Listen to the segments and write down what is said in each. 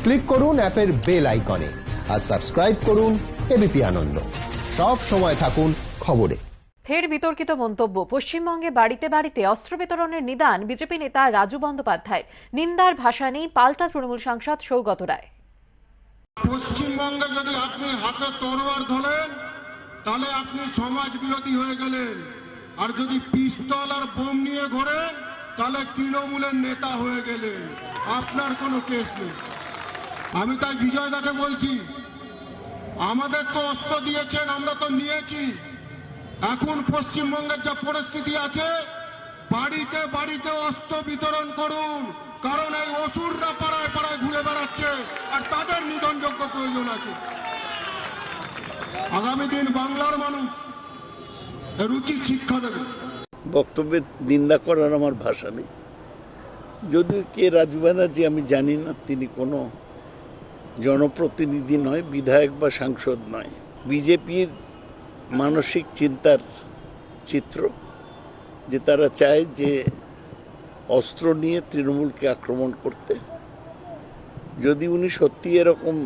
Click করুন অ্যাপের bell আইকনে আর সাবস্ক্রাইব করুন এবিপি আনন্দ। সব সময় থাকুন খবরে। ফের বিতর্কিত মন্তব্য। পশ্চিমবঙ্গে বাড়িতে বাড়িতে অস্ত্র বিতরণের নিদান বিজেপি নেতা রাজু বন্দ্যোপাধ্যায়। নিন্দার ভাষা নেই পাল্টা তৃণমূল সাংসদ সৌগত রায়। পশ্চিমবঙ্গে যদি আপনি হাতে তরোয়ার ধরেন তাহলে আপনি সমাজ বিরোধী হয়ে গেলেন, আর যদি পিস্তল আর বোম নিয়ে ঘোরেন তাহলে তৃণমূলের নেতা হয়ে গেলেন। আপনার কোনো কেস নেই। আমি তাই বিজয় দাকে বলছি, আমাদের তো অস্ত্র দিয়েছেন, আমরা তো নিয়েছি। এখন পশ্চিমবঙ্গের যা পরিস্থিতি আছে, বাড়িতে বাড়িতে অস্ত্র বিতরণ করুন, কারণ এই অসুররা পাড়ায় পাড়ায় ঘুরে বেড়াচ্ছে আর তাদের নিধনযোগ্য প্রয়োজন আছে। আগামী দিন বাংলার মানুষ এর উচিত শিক্ষা দেবে। বক্তব্যের নিন্দা করার আমার ভাষা নেই। যদি কে রাজু ব্যানার্জি আমি জানি না, তিনি কোনো জনপ্রতিনিধি নয়, বিধায়ক বা সাংসদ নয়। বিজেপির মানসিক চিন্তার চিত্র, যে তারা চায় যে অস্ত্র নিয়ে তৃণমূলকে আক্রমণ করতে। যদি উনি সত্যি এরকম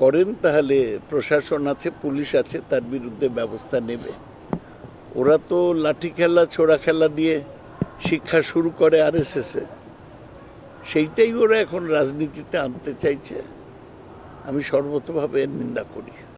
করেন তাহলে প্রশাসন আছে, পুলিশ আছে, তার বিরুদ্ধে ব্যবস্থা নেবে। ওরা তো লাঠি খেলা, ছোড়া খেলা দিয়ে শিক্ষা শুরু করে আরএসএসে, সেইটাই ওরা এখন রাজনীতিতে আনতে চাইছে। আমি সর্বতভাবে এর নিন্দা করি।